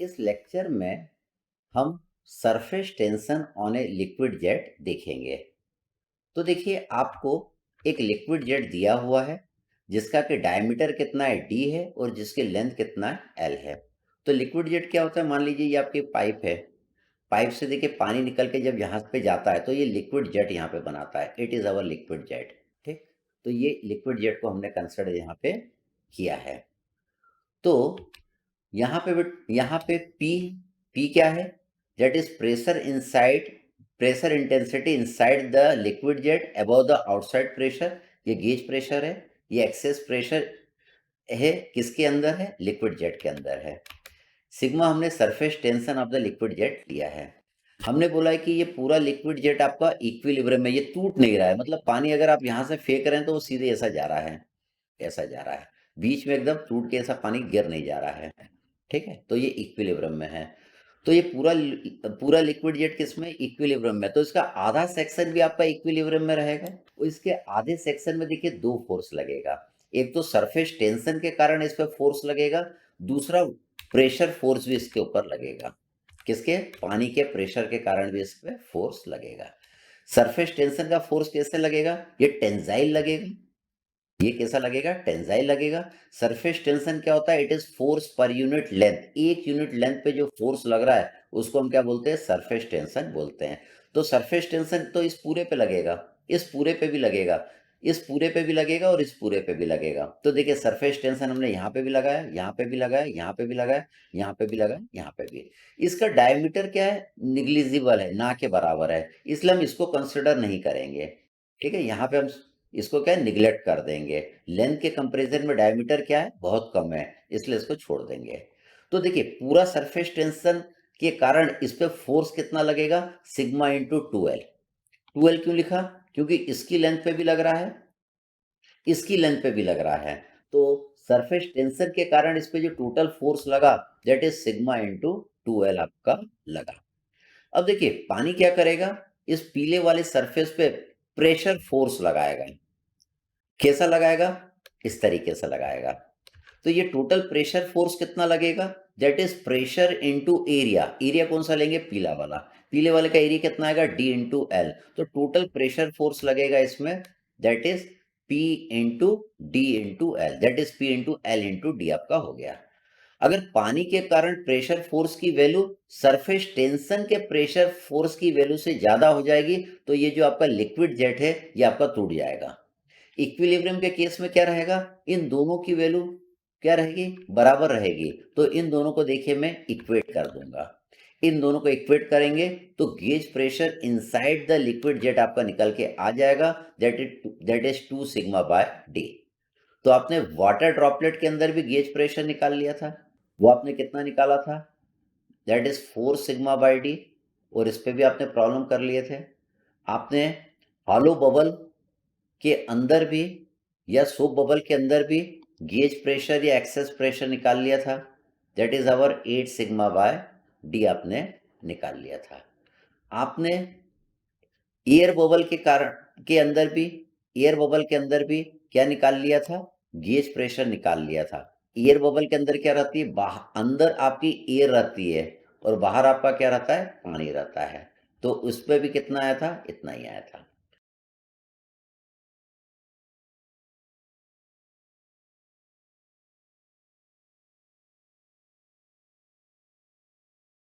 इस लेक्चर में हम surface tension on a liquid jet देखेंगे। तो देखिए आपको एक लिक्विड जेट दिया हुआ है जिसका कि डायमीटर कितना है d है और जिसकी लेंथ कितना है l है। तो लिक्विड जेट क्या होता है, मान लीजिए ये आपकी पाइप है। पाइप से देखिए पानी निकल के जब यहाँ पे जाता है तो ये लिक्विड जेट यहाँ पे बनाता है। It is our liquid jet. ठीक, तो ये लिक्विड जेट को हमने कंसिडर यहाँ पे किया है। तो यहाँ पे पी क्या है? That is pressure inside, pressure intensity inside the liquid jet above the outside pressure. ये गेज प्रेशर है। ये एक्सेस प्रेशर है, किसके अंदर है? लिक्विड जेट के अंदर है। सिग्मा हमने surface tension of the liquid jet लिया है। हमने बोला है कि ये पूरा लिक्विड जेट आपका इक्विलिब्रियम में, ये टूट नहीं रहा है। मतलब पानी अगर आप यहाँ से फेंक रहे हैं तो वो सीधे ऐसा जा रहा है, ऐसा जा रहा है, बीच में एकदम टूट के ऐसा पानी गिर नहीं जा रहा है। ठीक है, तो ये इक्विलिब्रियम में है। तो ये पूरा लिक्विड जेट किसमें? इक्विलिब्रियम में। तो इसका आधा सेक्शन भी आपका इक्विलिब्रियम में रहेगा। तो इसके आधे सेक्शन में देखिए दो फोर्स लगेगा। एक तो सरफेस टेंशन के कारण इस पे फोर्स लगेगा, दूसरा प्रेशर फोर्स भी इसके ऊपर लगेगा। किसके? पानी के प्रेशर के कारण भी इस पे फोर्स लगेगा। सरफेस टेंशन का फोर्स कैसे लगेगा? ये टेंजाइल लगेगा। ये कैसा लगेगा? टेंजाइल लगेगा। सरफेस टेंशन क्या होता है? It is force per unit length. एक यूनिट लेंथ पे जो फोर्स लग रहा है उसको हम क्या बोलते हैं? सरफेस टेंशन बोलते हैं। तो सरफेस टेंशन तो इस पूरे पे लगेगा, इस पूरे पे भी लगेगा, इस पूरे पे भी लगेगा और इस पूरे पे भी लगेगा। तो देखिए सरफेस टेंशन हमने यहाँ पे भी लगाया, यहाँ पे भी लगाया, यहाँ पे भी लगाया, यहाँ पे भी लगाया, यहाँ पे भी। इसका डायमीटर क्या है? निग्लिजिबल है, ना के बराबर है, इसलिए हम इसको कंसिडर नहीं करेंगे। ठीक है, यहाँ पे हम इसको क्या है? निगलेक्ट कर देंगे। लेंथ के कंपैरिजन में डायमीटर क्या है? बहुत कम है, इसलिए इसको छोड़ देंगे। तो देखिए पूरा सरफेस टेंशन के कारण इस पे फोर्स कितना लगेगा? Sigma into 2L। 2L क्यों लिखा? क्योंकि इसकी लेंथ पे भी लग रहा है, इसकी लेंथ पे भी लग रहा है। तो सरफेस टेंशन के कारण इस पे जो टोटल फोर्स लगा that is sigma into 2L आपका लगा। अब देखिए पानी क्या करेगा? इस पीले वाले सरफेस पे प्रेशर फोर्स लगाएगा। कैसा लगाएगा? इस तरीके से लगाएगा। तो ये टोटल प्रेशर फोर्स कितना लगेगा? That is pressure into area. Area कौन सा लेंगे? पीला वाला। पीले वाले का एरिया कितना आएगा? D into L. तो टोटल प्रेशर फोर्स लगेगा इसमें, that is P into D into L. That is P into L into D आपका हो गया। अगर पानी के कारण प्रेशर फोर्स की वैल्यू सरफेस टेंशन के प्रेशर फोर्स की वैल्यू से ज्यादा हो जाएगी तो ये जो आपका लिक्विड जेट है ये आपका टूट जाएगा। इक्विलिब्रियम के केस में क्या रहेगा? इन दोनों की वैल्यू क्या रहेगी? बराबर रहेगी। तो इन दोनों को देखिए मैं इक्वेट कर दूंगा। इन दोनों को इक्वेट करेंगे तो gauge pressure inside the liquid jet आपका निकल के आ जाएगा, that is 2 sigma by D. तो आपने वाटर ड्रॉपलेट के अंदर भी गेज प्रेशर निकाल लिया था। वो आपने कितना निकाला था? That is 4 sigma by D. और इस पे भी आपने प्रॉब्लम कर लिए थे। आपने हॉलो बबल के अंदर भी या सोप बबल के अंदर भी गेज प्रेशर या एक्सेस प्रेशर निकाल लिया था। That is our 8 sigma by D आपने निकाल लिया था। आपने एयर बबल के कारण के अंदर भी, एयर बबल के अंदर भी क्या निकाल लिया था? गेज प्रेशर निकाल लिया था। एयर बबल के अंदर क्या रहती है? बाहर, अंदर आपकी एयर रहती है और बाहर आपका क्या रहता है? पानी रहता है। तो उस पर भी कितना आया था? इतना ही आया था।